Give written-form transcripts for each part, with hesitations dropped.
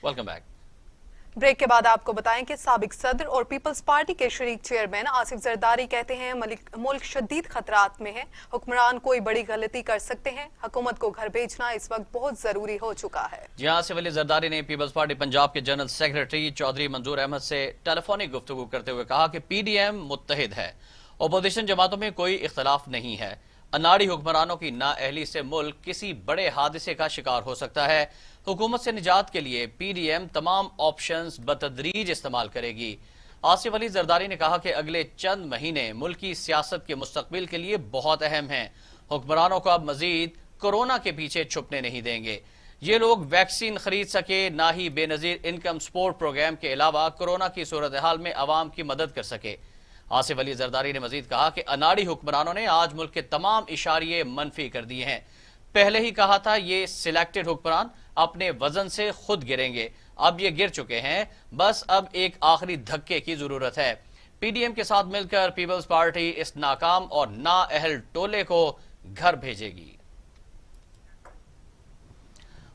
Welcome back. Break के बाद आपको बताएं कि साबिक सदर और पीपल्स पार्टी के शरीक चेयरमैन आसिफ जरदारी कहते हैं मुल्क शदीद खतरात में है। हुक्मरान कोई बड़ी गलती कर सकते हैं। हुकूमत को घर भेजना इस वक्त बहुत जरूरी हो चुका है। जी हाँ, आसिफ अली जरदारी ने पीपल्स पार्टी पंजाब के जनरल सेक्रेटरी चौधरी मंजूर अहमद से टेलीफोनिक गुफ्तगू करते हुए कहा कि पीडीएम मुत्तहिद है, अपोजिशन जमातों में कोई इख्तलाफ नहीं है। अनाड़ी हुक्मरानों की नाअहली से मुल्क किसी बड़े हादसे का शिकार हो सकता है। हुकूमत से निजात के लिए पीडीएम तमाम ऑप्शंस बतदरीज इस्तेमाल करेगी। आसिफ अली जरदारी ने कहा कि अगले चंद महीने मुल्क की सियासत के मुस्तकबिल के लिए बहुत अहम हैं। हुक्मरानों को अब मजीद कोरोना के पीछे छुपने नहीं देंगे। ये लोग वैक्सीन खरीद सके, ना ही बेनजीर इनकम सपोर्ट प्रोग्राम के अलावा कोरोना की सूरत हाल में अवाम की मदद कर सके। आसिफ अली जरदारी ने मजीद कहा कि अनाड़ी हुक्मरानों ने आज मुल्क के तमाम इशारे मनफी कर दिए हैं। पहले ही कहा था ये सिलेक्टेड हुक्मरान अपने वजन से खुद गिरेंगे, अब ये गिर चुके हैं, बस अब एक आखिरी धक्के की जरूरत है। पीडीएम के साथ मिलकर पीपल्स पार्टी इस नाकाम और नाअहल टोले को घर भेजेगी।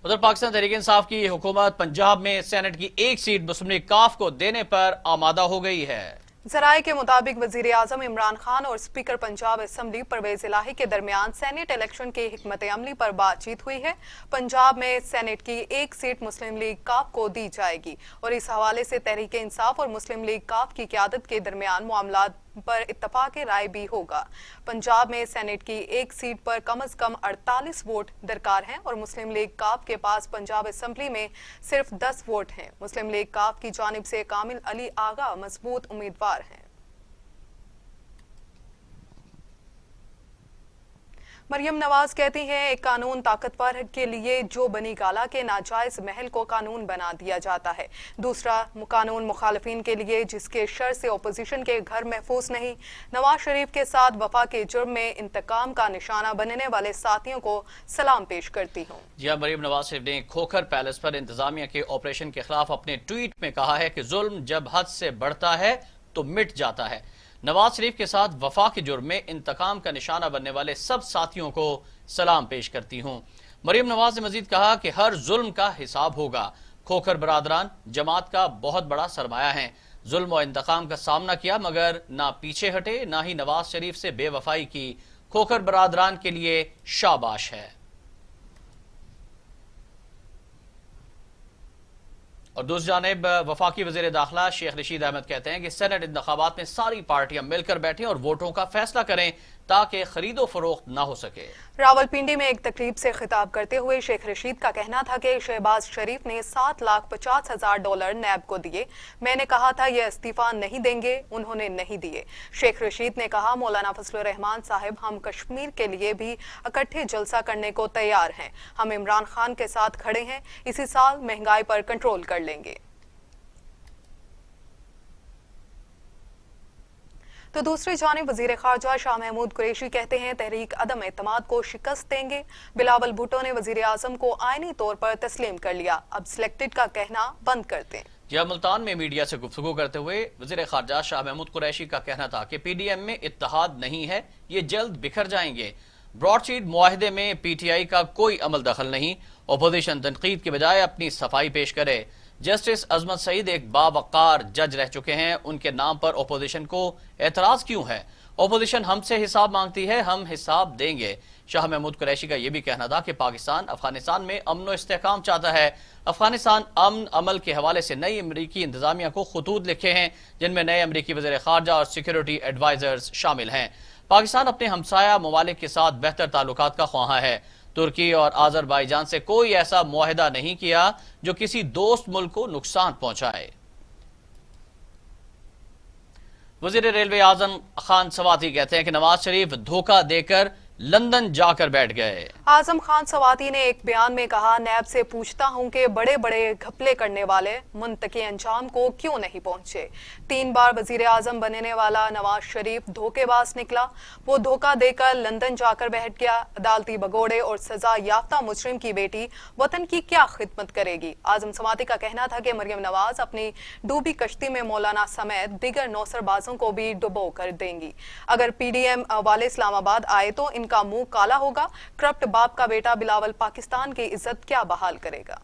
उधर पाकिस्तान तहरीक इंसाफ की हुकूमत पंजाब में सेनेट की एक सीट मुस्लिम लीग काफ को देने पर आमादा हो गई है। जराये के मुताबिक वजीर आजम इमरान खान और स्पीकर पंजाब असम्बली परवेज इलाही के दरमियान सेनेट इलेक्शन की हिकमत अमली पर बातचीत हुई है। पंजाब में सेनेट की एक सीट मुस्लिम लीग काफ को दी जाएगी और इस हवाले से तहरीक इंसाफ और मुस्लिम लीग काफ की क़यादत के दरमियान मामलात पर इत्तफाक राय भी होगा। पंजाब में सेनेट की एक सीट पर कम अज कम 48 वोट दरकार हैं और मुस्लिम लीग काफ के पास पंजाब असम्बली में सिर्फ 10 वोट हैं। मुस्लिम लीग काफ की जानिब से कामिल अली आगा मजबूत उम्मीदवार हैं। मरियम नवाज कहती हैं एक कानून ताकतवर के लिए जो बनी गाला के नाजायज महल को कानून बना दिया जाता है, दूसरा कानून मुखालफिन के लिए जिसके शर से अपोजिशन के घर महफूज नहीं। नवाज शरीफ के साथ वफा के जुर्म में इंतकाम का निशाना बनने वाले साथियों को सलाम पेश करती हूँ। जी हाँ, मरियम नवाज शरीफ ने खोखर पैलेस पर इंतजामिया के ऑपरेशन के खिलाफ अपने ट्वीट में कहा है कि जुल्म जब हद से बढ़ता है तो मिट जाता है। नवाज शरीफ के साथ वफा के जुर्म में इंतकाम का निशाना बनने वाले सब साथियों को सलाम पेश करती हूँ। मरियम नवाज ने मजीद कहा कि हर जुल्म का हिसाब होगा। खोखर बरादरान जमात का बहुत बड़ा सरमाया है। जुल्म और इंतकाम का सामना किया मगर ना पीछे हटे, ना ही नवाज शरीफ से बेवफाई की। खोखर बरादरान के लिए शाबाश है। और दूसरी जानिब वफाकी वज़ीर दाखिला शेख रशीद अहमद कहते हैं कि सेनेट इंतखाबात में सारी पार्टियां मिलकर बैठें और वोटों का फैसला करें ताकि खरीदो फरोख्त ना हो सके। रावलपिंडी में एक तकरीब से खिताब करते हुए शेख रशीद का कहना था कि शहबाज शरीफ ने $7,50,000 नैब को दिए। मैंने कहा था ये इस्तीफा नहीं देंगे, उन्होंने नहीं दिए। शेख रशीद ने कहा मौलाना फजलुर रहमान साहब हम कश्मीर के लिए भी इकट्ठे जलसा करने को तैयार हैं। हम इमरान खान के साथ खड़े हैं, इसी साल महंगाई पर कंट्रोल कर लेंगे। तो दूसरी जानिब वजीर खारजा शाह महमूद कुरैशी कहते हैं तहरीक अदम एतमाद को शिकस्त देंगे। बिलावल भुट्टो ने वजीर आजम को आईनी तौर पर तस्लीम कर लिया, अब सिलेक्टेड का कहना बंद करते हैं। जब मुल्तान में मीडिया से गुफ्तगू करते हुए वजीर खारजा शाह महमूद कुरैशी का कहना था कि पीडीएम में इत्तेहाद नहीं है, ये जल्द बिखर जाएंगे। ब्रॉडशीट मुआहदे में पीटीआई का कोई अमल दखल नहीं, अपोजिशन तनकीद के बजाय अपनी सफाई पेश करे। जस्टिस अजमत सईद एक बावकार जज रह चुके हैं, उनके नाम पर अपोजिशन को एतराज क्यों है? अपोजिशन हमसे हिसाब मांगती है, हम हिसाब देंगे। शाह महमूद कुरैशी का यह भी कहना था कि पाकिस्तान अफगानिस्तान में अमन व इस्तेहकाम चाहता है। अफगानिस्तान अमन अमल के हवाले से नई अमरीकी इंतजामिया को खतूत लिखे हैं जिनमें नए अमरीकी वज़ीर खारजा और सिक्योरिटी एडवाइजर्स शामिल हैं। पाकिस्तान अपने हमसाया ममालिक के साथ बेहतर ताल्लुकात का ख्वाहा है। तुर्की और आज़रबाईजान से कोई ऐसा मुआहिदा नहीं किया जो किसी दोस्त मुल्क को नुकसान पहुंचाए। वज़ीर रेलवे आज़म खान सवाती कहते हैं कि नवाज शरीफ धोखा देकर लंदन जाकर बैठ गए। आजम खान सवाती ने एक बयान में कहा नैब से पूछता हूं कि बड़े बड़े घपले करने वाले मुंतकी अंजाम को क्यों नहीं पहुंचे। 3 बार वजीर आजम बनने वाला नवाज शरीफ धोखेबाज निकला, वो धोखा देकर लंदन जाकर बैठ गया। अदालती भगोड़े और सजा याफ्ता मुजरिम की बेटी वतन की क्या खिदमत करेगी। आजम सवाती का कहना था कि मरियम नवाज अपनी डूबी कश्ती में मौलाना समेत दिगर नौसरबाजों को भी डुबो कर देंगी। अगर पीडीएम वाले इस्लामाबाद आए तो का मुंह काला होगा। करप्ट बाप का बेटा बिलावल पाकिस्तान की इज्जत क्या बहाल करेगा।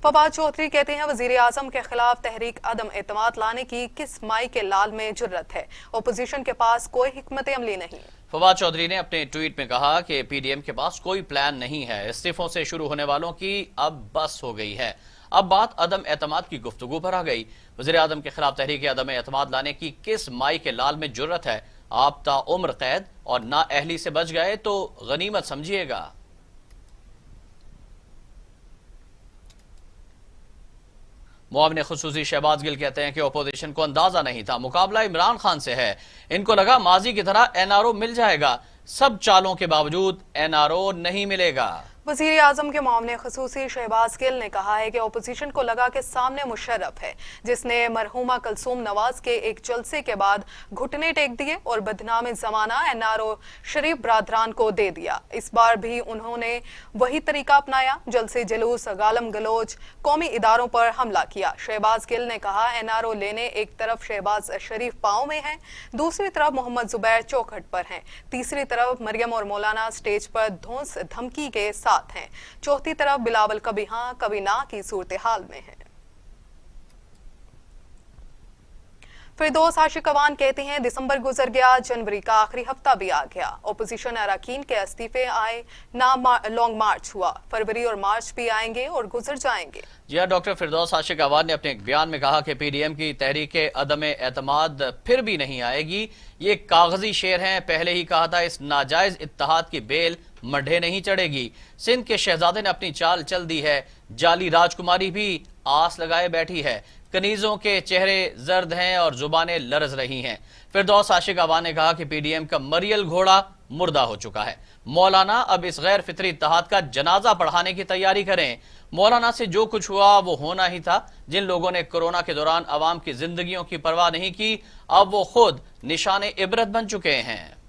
फवाद चौधरी कहते हैं वजीर आजम के खिलाफ तहरीक अदम एतमाद लाने की किस माई के लाल में जुर्रत है, ओपोजिशन के पास कोई हिकमत अमली नहीं। फवाद चौधरी ने अपने ट्वीट में कहा कि पीडीएम के पास कोई प्लान नहीं है, इस्तीफों से शुरू होने वालों की अब बस हो गई है, अब बात अदम एतमाद की गुफ्तगू पर आ गई। वजीर आजम के खिलाफ तहरीक अदम एतमाद लाने की किस माई के लाल में जुर्रत है, आप ताउम्र कैद और नाअहली से बच गए तो गनीमत समझिएगा। मुआविन खुसूसी शहबाज गिल कहते हैं कि अपोजिशन को अंदाजा नहीं था, मुकाबला इमरान खान से है, इनको लगा माजी की तरह एनआरओ मिल जाएगा, सब चालों के बावजूद एनआरओ नहीं मिलेगा। वजीर आजम के मामले खसूसी शहबाज गिल ने कहा है कि अपोजिशन को लगा कि सामने मुशर्रफ है, जिसने मरहूमा कलसूम नवाज के एक जलसे के बाद घुटने टेक दिए और बदनाम जमाना एनआरओ शरीफ बरादरान को दे दिया। इस बार भी उन्होंने वही तरीका अपनाया, जलसे जुलूस गालम गलोच कौमी इदारों पर हमला किया। शहबाज गिल ने कहा एनआरओ लेने एक तरफ शहबाज शरीफ पाँव में है, दूसरी तरफ मोहम्मद जुबैर चौखट पर हैं, तीसरी तरफ मरियम और मौलाना स्टेज पर धौंस धमकी के साथ हैं, चौथी तरफ बिलावल कभी हां कभी ना की सूरत हाल में है। फिरदौस आशिक अवान कहती हैं दिसंबर गुजर गया, जनवरी का आखिरी हफ्ता भी आ गया, ओपोजिशन अरकान के इस्तीफे आए, ना लॉन्ग मार्च हुआ, फरवरी और मार्च भी आएंगे और गुजर जाएंगे। जी हाँ, डॉक्टर फिरदौस आशिक अवान ने अपने एक बयान में कहा कि पीडीएम की तहरीक अदम एतमाद फिर भी नहीं आएगी, ये कागजी शेर हैं, पहले ही कहा था इस नाजायज इत्तेहाद की बेल मढ़े नहीं चढ़ेगी। सिंध के शहजादे ने अपनी चाल चल दी है, जाली राजकुमारी भी आस लगाए बैठी है, कनीजों के चेहरे जर्द हैं और जुबानें लरज रही हैं। फिरदौस आशिक अवान ने कहा कि पीडीएम का मरियल घोड़ा मुर्दा हो चुका है, मौलाना अब इस गैर फितरी इत्तेहाद का जनाजा पढ़ाने की तैयारी करें। मौलाना से जो कुछ हुआ वो होना ही था, जिन लोगों ने कोरोना के दौरान अवाम की जिंदगियों की परवाह नहीं की, अब वो खुद निशाने इबरत बन चुके हैं।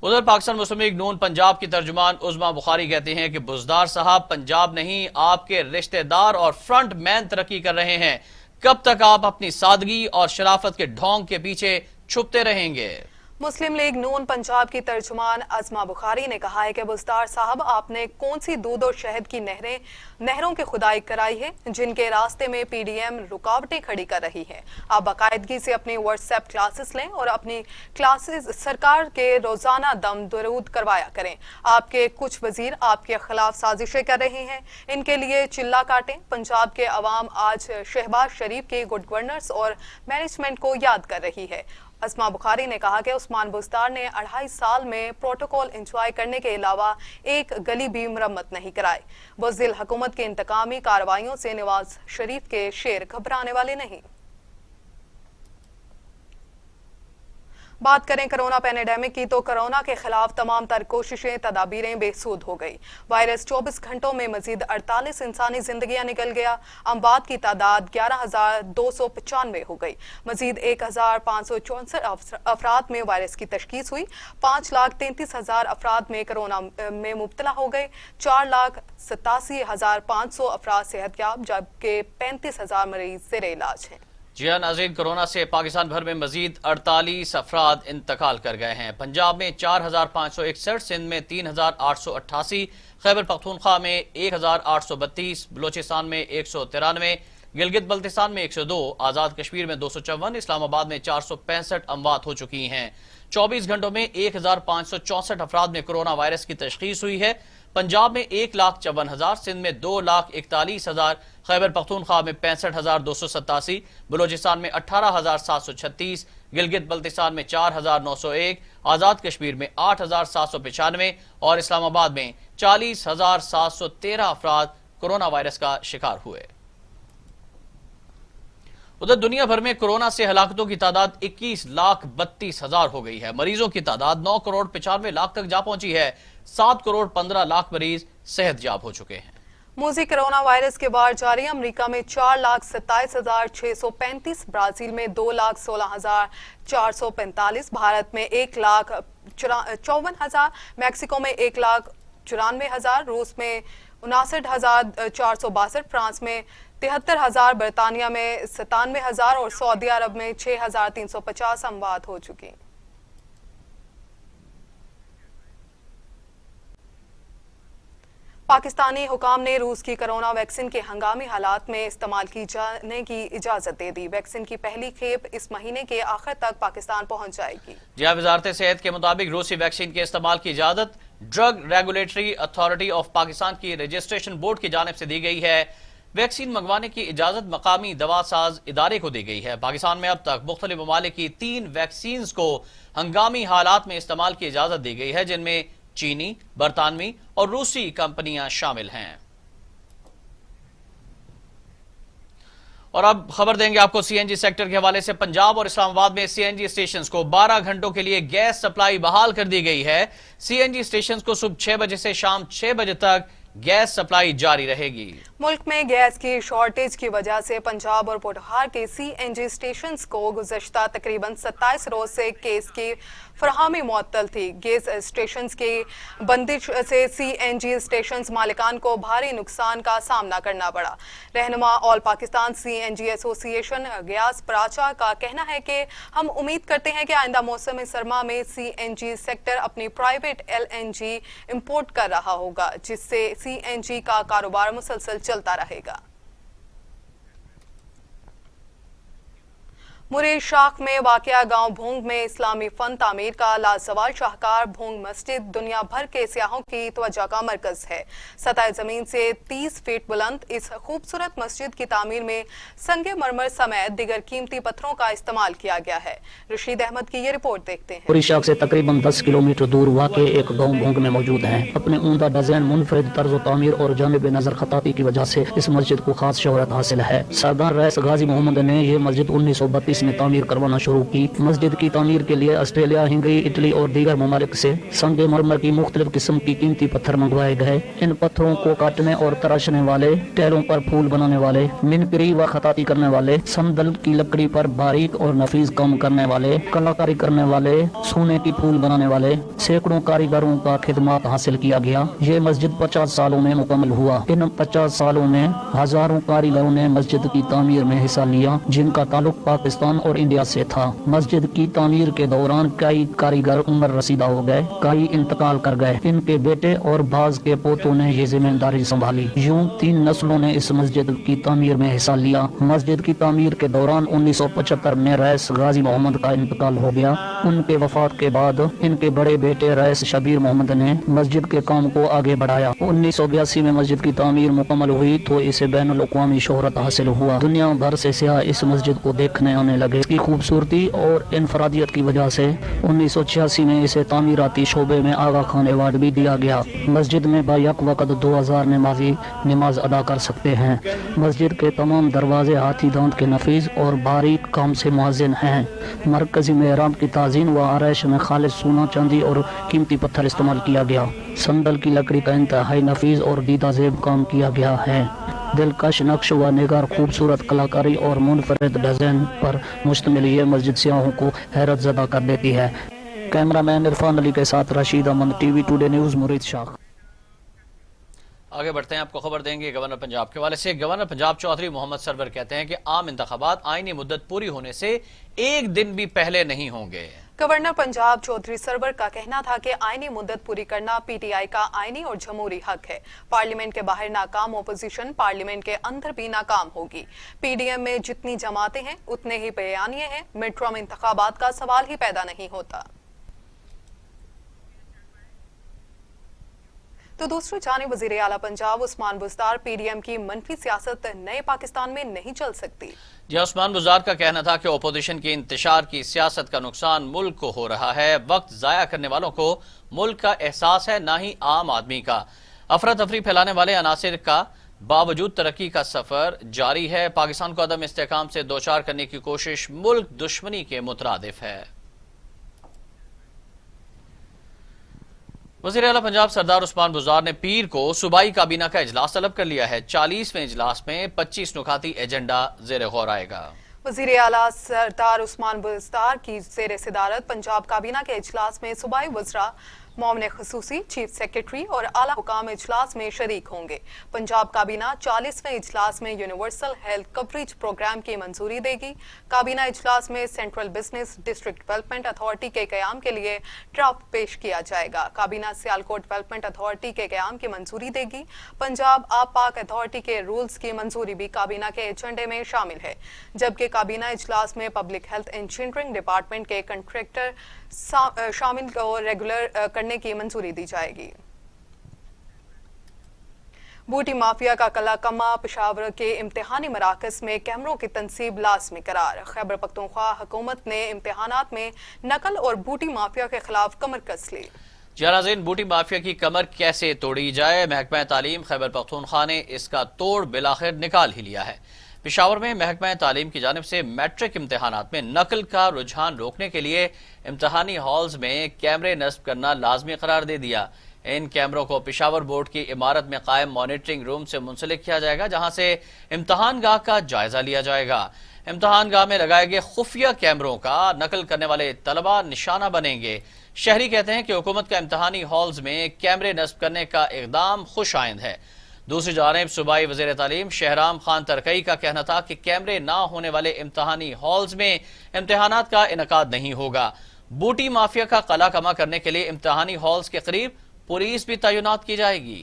उधर पाकिस्तान मुस्लिम लीग नून पंजाब की तर्जुमान उज़मा बुखारी कहती हैं कि बुज़दार साहब पंजाब नहीं आपके रिश्तेदार और फ्रंट मैन तरक्की कर रहे हैं, कब तक आप अपनी सादगी और शराफत के ढोंग के पीछे छुपते रहेंगे। मुस्लिम लीग नून पंजाब की तर्जुमान उज़मा बुखारी ने कहा है कि बुज़दार साहब आपने कौन सी दूध और शहद की नहरों की खुदाई कराई है जिनके रास्ते में पीडीएम रुकावटें खड़ी कर रही है। आप बाकायदगी से अपनी व्हाट्सएप क्लासेस लें और अपनी क्लासेस सरकार के रोजाना दम दरूद करवाया करें। आपके कुछ वजीर आपके खिलाफ साजिशें कर रहे हैं, इनके लिए चिल्ला काटें। पंजाब के अवाम आज शहबाज शरीफ के गुड गवर्नेंस और मैनेजमेंट को याद कर रही है। उज़मा बुखारी ने कहा कि उस्मान बुज़दार ने 2.5 साल में प्रोटोकॉल इंजॉय करने के अलावा एक गली भी मरम्मत नहीं कराई। बुज़दिल हुकूमत की इंतकामी कार्रवाइयों से नवाज शरीफ के शेर घबराने वाले नहीं। बात करें कोरोना पैंडेमिक की तो कोरोना के खिलाफ तमाम तर कोशिशें तदाबीरें बेसूद हो गई। वायरस 24 घंटों में मजीद 48 इंसानी जिंदगियां निकल गया। अमवात की तादाद 11,295 हो गई। मजीद 1,564 अफराद में वायरस की तशखीस हुई। 5,33,000 अफराद में कोरोना में मुब्तला हो गए। 4,87,500 अफराद सेहतयाब, जबकि 35,000 मरीज ज़ेरे इलाज हैं। जी हाँ नाज़रीन, कोरोना से पाकिस्तान भर में मजीद 48 अफराद इंतकाल कर गए हैं। पंजाब में 4,561, सिंध में 3,888, खैबर पख्तूनख्वा में 1,832, बलोचिस्तान में 193, गिलगित बल्तिस्तान में 102, आज़ाद कश्मीर में 254, इस्लामाबाद में 465 अमवात हो चुकी हैं। 24 घंटों में 1,564 अफराद में कोरोना वायरस की तशखीस हुई है। पंजाब में 1,54,000, सिंध में 2,41,000, खैबर पख्तूनख्वा में 65,287, बलोचिस्तान में 18,736, गिलगित बल्तिस्तान में 4,901, आज़ाद कश्मीर में 8,795 और इस्लामाबाद में 40,713 अफराद कोरोना वायरस का शिकार हुए। उधर दुनिया भर में कोरोना से हलाकतों की तादाद 21,32,000 हो गई है। मरीजों की तादाद 9,95,00,000 तक जा पहुंची है। 7,15,00,000 मरीज सेहतयाब हो चुके हैं। मूजी कोरोना वायरस के बाद जारी अमेरिका में 4,27,635, ब्राजील में 2,16,445, भारत में 1,54,000, मैक्सिको में 1,94,000, रूस में 59,462, फ्रांस में 73,000, बरतानिया में 97,000 और सऊदी अरब में 6,350 अमवात हो चुकी। पाकिस्तानी हुकाम ने रूस की कोरोना वैक्सीन के हंगामी हालात में इस्तेमाल की जाने की इजाजत दे दी। वैक्सीन की पहली खेप इस महीने के आखिर तक पाकिस्तान पहुंच जाएगी। जी हाँ, वजारत सेहत के मुताबिक रूसी वैक्सीन के इस्तेमाल की इजाजत drug regulatory authority of Pakistan की रजिस्ट्रेशन बोर्ड की जानिब से दी गई है। वैक्सीन मंगवाने की इजाजत मकामी दवा साज इदारे को दी गई है। पाकिस्तान में अब तक मुख्तलिफ ममालिक की 3 वैक्सीन को हंगामी हालात में इस्तेमाल की इजाजत दी गई है, जिनमें चीनी, बरतानवी और रूसी कंपनियां शामिल हैं। और अब खबर देंगे आपको सीएनजी सेक्टर के हवाले से। पंजाब और इस्लामाबाद में सीएनजी स्टेशंस को 12 घंटों के लिए गैस सप्लाई बहाल कर दी गई है। सीएनजी स्टेशंस को सुबह 6 बजे से शाम 6 बजे तक गैस सप्लाई जारी रहेगी। मुल्क में गैस की शॉर्टेज की वजह से पंजाब और पोठहार के सीएनजी स्टेशंस को गुज़श्ता तकरीबन 27 रोज से गैस की फराहमी मुअत्तल थी। गैस स्टेशंस की बंदिश से सीएनजी स्टेशंस मालिकान को भारी नुकसान का सामना करना पड़ा। रहनुमा all Pakistan CNG association Ghayas Paracha का कहना है कि हम उम्मीद करते हैं कि आइंदा मौसम सरमा में सीएनजी सेक्टर अपनी प्राइवेट एलएनजी इंपोर्ट कर रहा होगा, जिससे सीएनजी का कारोबार मुसलसल चलता रहेगा। मुरीद शाख में वाक़या गांव भोंग में इस्लामी फन तामीर का लाजवाल शाहकार भोंग मस्जिद दुनिया भर के सियाहों की तवज्जो का मरकज है। सतह जमीन से 30 फीट बुलंद इस खूबसूरत मस्जिद की तामीर में संगे मरमर समेत दीगर कीमती पत्थरों का इस्तेमाल किया गया है। रशीद अहमद की ये रिपोर्ट देखते हैं। मुरीद शाख से तकरीबन 10 किलोमीटर दूर वाक़े एक गांव भोंग में मौजूद है। अपने उम्दा डिजाइन, मुनफरिद तर्ज तामीर और जानिब नजर खताती की वजह से इस मस्जिद को खास शोहरत हासिल है। सरदार रईस गाजी मोहम्मद ने यह मस्जिद 1932 में तामीर करवाना शुरू की। मस्जिद की तामीर के लिए ऑस्ट्रेलिया, हंगरी, इटली और दीगर ममालिक से संगे मरमर की मुख्तलिफ किस्म की कीमती पत्थर मंगवाए गए। इन पत्थरों को काटने और तराशने वाले, टेलों पर फूल बनाने वाले, मिनकरी व खताती करने वाले, संदल की लकड़ी पर बारीक और नफीस काम करने वाले, कलाकारी करने वाले, सोने की फूल बनाने वाले सैकड़ों कारीगरों का खिदमत हासिल किया गया। ये मस्जिद 50 सालों में मुकम्मल हुआ। इन 50 सालों में हजारों कारीगरों ने मस्जिद की तामीर में हिस्सा लिया, जिनका ताल्लुक पाकिस्तान और इंडिया से था। मस्जिद की तामीर के दौरान कई कारीगर उम्र रसीदा हो गए, कई इंतकाल कर गए। इनके बेटे और बाज के पोतों ने ये जिम्मेदारी संभाली। यूं 3 नस्लों ने इस मस्जिद की तामीर में हिस्सा लिया। मस्जिद की तामीर के दौरान 1975 में रईस गाजी मोहम्मद का इंतकाल हो गया। उनके वफात के बाद इनके बड़े बेटे रईस शबीर मोहम्मद ने मस्जिद के काम को आगे बढ़ाया। 1982 में मस्जिद की तामीर मुकम्मल हुई तो इसे बैनुल अक़वामी शोहरत हासिल हुआ। दुनिया भर से सियाह इस मस्जिद को देखने आने लगे। इसकी खूबसूरती और इनफरादियत की वजह से 1986 में इसे तामीराती शोबे में आगा खान अवार्ड भी दिया गया। मस्जिद में बायक वक़्त 2000 नमाजी नमाज अदा कर सकते हैं। मस्जिद के तमाम दरवाजे हाथी दांत के नफीस और बारीक काम से मुअज़्ज़िन हैं। मरकजी मेहराब की ताज़ीन व आरैश में खालिस सोना, चांदी और कीमती पत्थर इस्तेमाल किया गया। संदल की लकड़ी का इंतहाई नफीस और दीदा ज़ेब काम किया गया है। दिलकश नक्श व निगार खूबसूरत कलाकारी और मुनफरिद डिजाइन पर मुश्तमिल ये मस्जिद सियाहों को हैरत ज़दा कर देती है। कैमरामैन इरफान अली के साथ Rashid Ahmed, TV today news, Murid Shakh. आगे बढ़ते हैं, आपको खबर देंगे गवर्नर पंजाब के हवाले से। गवर्नर पंजाब चौधरी मोहम्मद सरवर कहते हैं कि आम इंतखाबात आईनी मुद्दत पूरी होने से एक दिन भी पहले नहीं होंगे। गवर्नर पंजाब चौधरी सरवर का कहना था कि आईनी मुद्दत पूरी करना पीटीआई का आईनी और जमहूरी हक है। पार्लियामेंट के बाहर नाकाम ओपोजिशन पार्लियामेंट के अंदर भी नाकाम होगी। पीडीएम में जितनी जमातें हैं उतने ही बयानिए हैं। मिड टर्म इंतखाबात का सवाल ही पैदा नहीं होता। तो दूसरी जानिब वज़ीर आला पंजाब उस्मान बुज़दार पीडीएम की मनफी सियासत नए पाकिस्तान में नहीं चल सकती। जी उस्मान बुज़दार का कहना था कि ओपोजिशन की इंतशार की सियासत का नुकसान मुल्क को हो रहा है। वक्त ज़ाया करने वालों को मुल्क का एहसास है, ना ही आम आदमी का। अफरा तफरी फैलाने वाले अनासिर का बावजूद तरक्की का सफर जारी है। पाकिस्तान को अदम इस्तेहकाम से दोचार करने की कोशिश मुल्क दुश्मनी के मुतरादिफ है। वज़ीर आला पंजाब सरदार उस्मान बुज़दार ने पीर को सूबाई काबीना का इजलास तलब कर लिया है। 40वें इजलास में 25 नुकाती एजेंडा ज़ेर गौर आएगा। वज़ीर आला सरदार उस्मान बुज़दार की ज़ेर सदारत पंजाब काबीना के इजलास में सूबाई वज़रा मोमन खसूसी चीफ सेक्रेटरी और आला हुकाम इजलास में शरीक होंगे। पंजाब काबीना 40वें इजलास में यूनिवर्सल हेल्थ कवरेज प्रोग्राम की मंजूरी देगी। काबीना इजलास में central business district development authority के क़याम के लिए ड्राफ्ट पेश किया जाएगा। काबीना सियालकोट डेवलपमेंट अथॉरिटी के क़याम की मंजूरी देगी। पंजाब आब पाक अथॉरिटी के रूल्स की मंजूरी भी काबीना के एजेंडे में शामिल है, जबकि काबीना इजलास में पब्लिक हेल्थ इंजीनियरिंग डिपार्टमेंट के कंट्रैक्टर शामिल को रेगुलर करने की मंजूरी दी जाएगी। बूटी माफिया का कला कमा पेशावर के इम्तिहानी मराकज में कैमरों की तनसीब लाजमी करार। खैबर पख्तूनख्वा हुकूमत ने इम्तिहानात में नकल और बूटी माफिया के खिलाफ कमर कस ली। नाज़रीन, बूटी माफिया की कमर कैसे तोड़ी जाए, महकमा तालीम खैबर पख्तूनख्वा ने इसका तोड़ बिलाखिर निकाल ही लिया है। पेशावर में महकमा तालीम की जानिब से मैट्रिक इम्तिहानात में नकल का रुझान रोकने के लिए इम्तिहानी हॉल्स में कैमरे नस्ब करना लाजमी करार दे दिया। इन कैमरों को पेशावर बोर्ड की इमारत में कायम मॉनिटरिंग रूम से मुंसलिक किया जाएगा, जहां से इम्तिहान गाह का जायजा लिया जाएगा। इम्तिहान गाह में लगाए गए खुफिया कैमरों का नकल करने वाले तलबा निशाना बनेंगे। शहरी कहते हैं कि हुकूमत का इम्तिहानी हॉल्स में कैमरे नस्ब करने का इकदाम खुश आइंद है। दूसरी जानिब सूबाई वज़ीर तालीम शहराम खान तरकई का कहना था कि कैमरे ना होने वाले इम्तिहानी हॉल्स में इम्तिहानात का इनकाद नहीं होगा। बूटी माफिया का कला कमा करने के लिए इम्तिहानी हॉल्स के करीब पुलिस भी तैनात की जाएगी।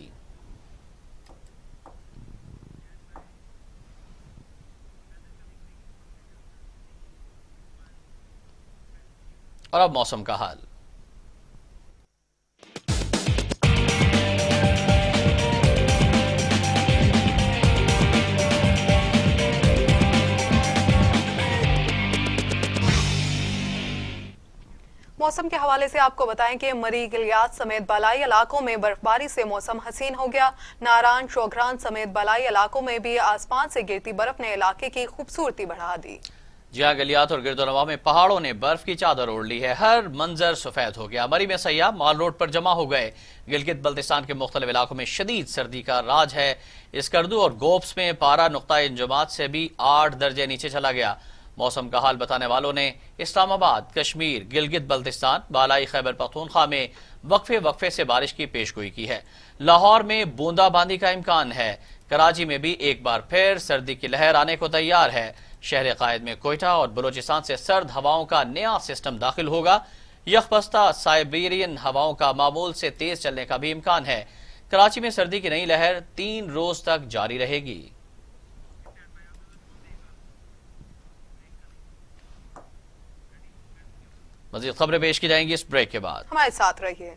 और अब मौसम का हाल। मौसम के हवाले से आपको बताएं कि मरी गिलियात समेत बालाई इलाकों में बर्फबारी से मौसम हसीन हो गया। नारान शोघरान समेत बालाई इलाकों में भी आसमान से गिरती बर्फ ने इलाके की खूबसूरती बढ़ा दी। जी हाँ, गलियात और गिरदोनवा में पहाड़ों ने बर्फ की चादर ओढ़ ली है। हर मंजर सफेद हो गया। मरी में सयाह माल रोड पर जमा हो गए। गिलगित बल्तिस्तान के मुख्तलिफ इलाकों में शदीद सर्दी का राज है। स्कर्दू और गोप्स में पारा नुक्ता इंजमात से भी 8 दर्जे नीचे चला गया। मौसम का हाल बताने वालों ने इस्लामाबाद, कश्मीर, गिलगित बल्तिस्तान, बालाई खैबर पख्तूनख्वा में वक्फे वक्फे से बारिश की पेशगोई की है। लाहौर में बूंदाबांदी का इम्कान है। कराची में भी एक बार फिर सर्दी की लहर आने को तैयार है। शहर कायद में कोयटा और बलोचिस्तान से सर्द हवाओं का नया सिस्टम दाखिल होगा। यखबस्ता साइबेरियन हवाओं का मामूल से तेज चलने का भी इम्कान है। कराची में सर्दी की नई लहर 3 रोज तक जारी रहेगी। मज़ीद खबरें पेश की जाएंगी इस ब्रेक के बाद। हमारे साथ रहिए।